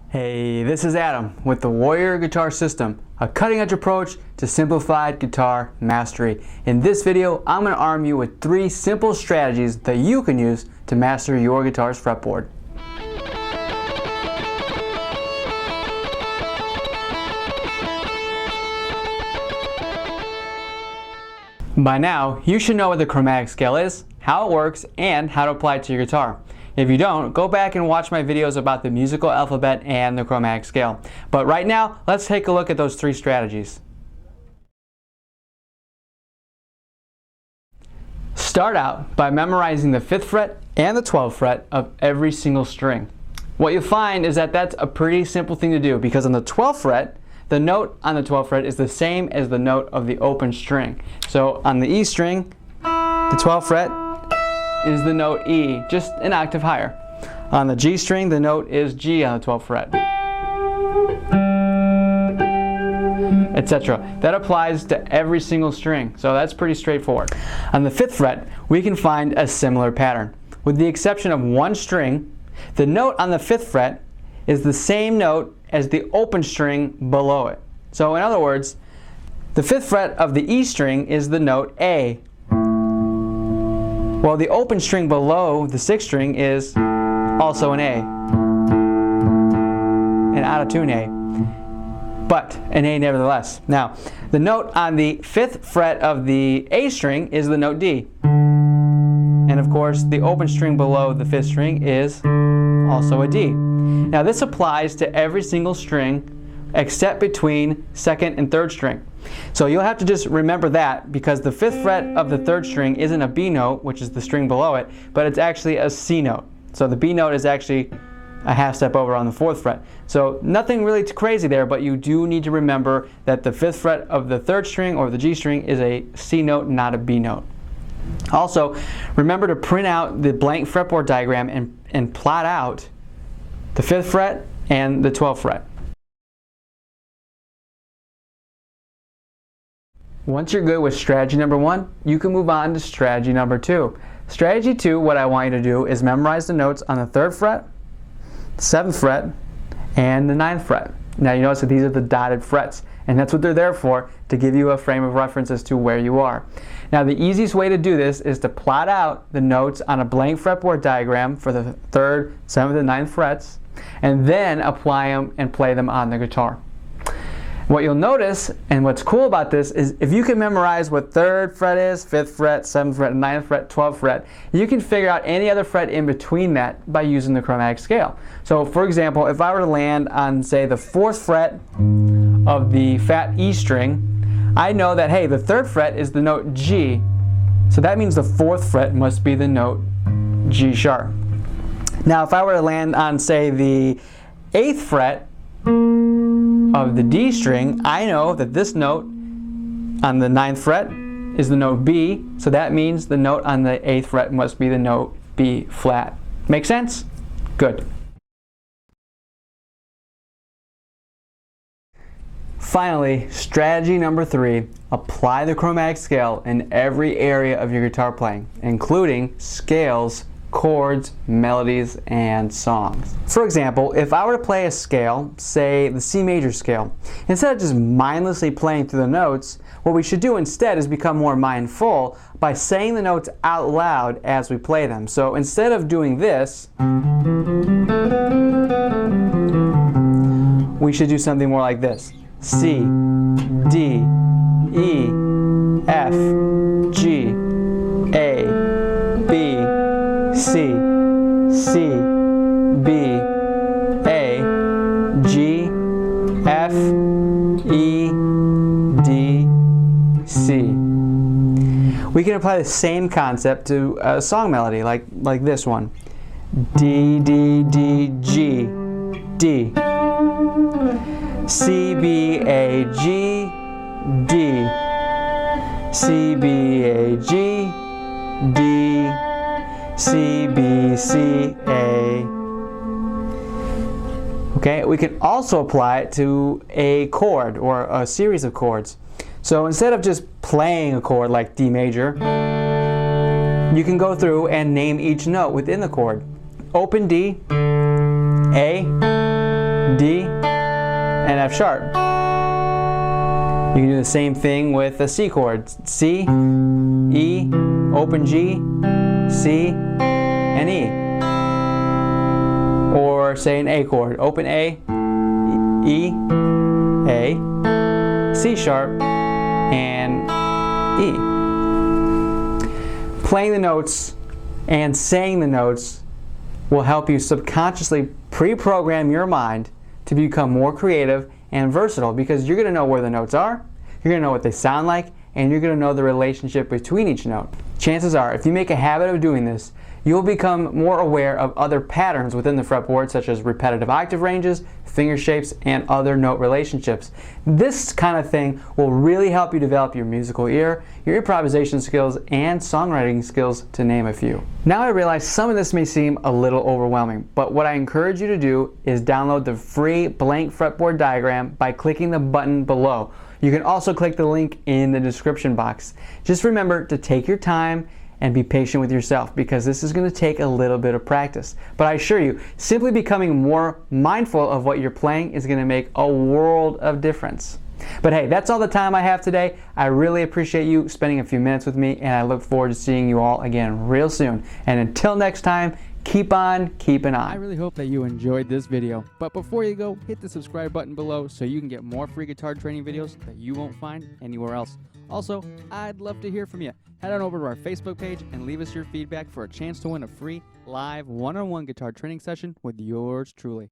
Hey, this is Adam with the Warrior Guitar System, a cutting-edge approach to simplified guitar mastery. In this video, I'm going to arm you with 3 simple strategies that you can use to master your guitar's fretboard. By now, you should know what the chromatic scale is, how it works, and how to apply it to your guitar. If you don't, go back and watch my videos about the musical alphabet and the chromatic scale. But right now, let's take a look at those 3 strategies. Start out by memorizing the 5th fret and the 12th fret of every single string. What you'll find is that that's a pretty simple thing to do because on the 12th fret, the note on the 12th fret is the same as the note of the open string. So on the E string, the 12th fret is the note E, just an octave higher. On the G string, the note is G on the 12th fret, etc. That applies to every single string, so that's pretty straightforward. On the 5th fret, we can find a similar pattern. With the exception of one string, the note on the 5th fret is the same note as the open string below it. So in other words, the 5th fret of the E string is the note A, while the open string below the 6th string is also an A, an out of tune A, but an A nevertheless. Now, the note on the 5th fret of the A string is the note D, and of course the open string below the 5th string is also a D. Now this applies to every single string except between 2nd and 3rd string. So you'll have to just remember that because the 5th fret of the 3rd string isn't a B note, which is the string below it, but it's actually a C note. So the B note is actually a half step over on the 4th fret. So nothing really too crazy there, but you do need to remember that the 5th fret of the 3rd string or the G string is a C note, not a B note. Also, remember to print out the blank fretboard diagram and plot out the 5th fret and the 12th fret. Once you're good with strategy number 1, you can move on to strategy number 2. Strategy 2, what I want you to do is memorize the notes on the 3rd fret, 7th fret, and the 9th fret. Now you notice that these are the dotted frets, and that's what they're there for, to give you a frame of reference as to where you are. Now the easiest way to do this is to plot out the notes on a blank fretboard diagram for the 3rd, 7th, and 9th frets, and then apply them and play them on the guitar. What you'll notice, and what's cool about this, is if you can memorize what 3rd fret is, 5th fret, 7th fret, 9th fret, 12th fret, you can figure out any other fret in between that by using the chromatic scale. So for example, if I were to land on, say, the 4th fret of the fat E string, I know that, hey, the 3rd fret is the note G, so that means the 4th fret must be the note G sharp. Now if I were to land on, say, the 8th fret of the D string, I know that this note on the 9th fret is the note B, so that means the note on the 8th fret must be the note B flat. Make sense? Good. Finally, strategy number 3, apply the chromatic scale in every area of your guitar playing, including scales, chords, melodies, and songs. For example, if I were to play a scale, say the C major scale, instead of just mindlessly playing through the notes, what we should do instead is become more mindful by saying the notes out loud as we play them. So instead of doing this, we should do something more like this. C, D, E, F, G, A, B, C, C, B, A, G, F, E, D, C. We can apply the same concept to a song melody like this one. D, D, D, G, D. C, B, A, G, D. C, B, A, G, D. C, B, C, A. Okay, we can also apply it to a chord or a series of chords. So instead of just playing a chord like D major, you can go through and name each note within the chord. Open D, A, D, and F sharp. You can do the same thing with the C chord. C, E, open G, C, and E. Or say an A chord. Open A, E, A, C sharp, and E. Playing the notes and saying the notes will help you subconsciously pre-program your mind to become more creative and versatile, because you're going to know where the notes are, you're going to know what they sound like, and you're going to know the relationship between each note. Chances are, if you make a habit of doing this, you'll become more aware of other patterns within the fretboard, such as repetitive octave ranges, finger shapes, and other note relationships. This kind of thing will really help you develop your musical ear, your improvisation skills, and songwriting skills, to name a few. Now I realize some of this may seem a little overwhelming, but what I encourage you to do is download the free blank fretboard diagram by clicking the button below. You can also click the link in the description box. Just remember to take your time and be patient with yourself, because this is going to take a little bit of practice. But I assure you, simply becoming more mindful of what you're playing is going to make a world of difference. But hey, that's all the time I have today. I really appreciate you spending a few minutes with me, and I look forward to seeing you all again real soon. And until next time, keep on keeping on. I really hope that you enjoyed this video, but before you go, hit the subscribe button below so you can get more free guitar training videos that you won't find anywhere else. Also, I'd love to hear from you. Head on over to our Facebook page and leave us your feedback for a chance to win a free live one-on-one guitar training session with yours truly.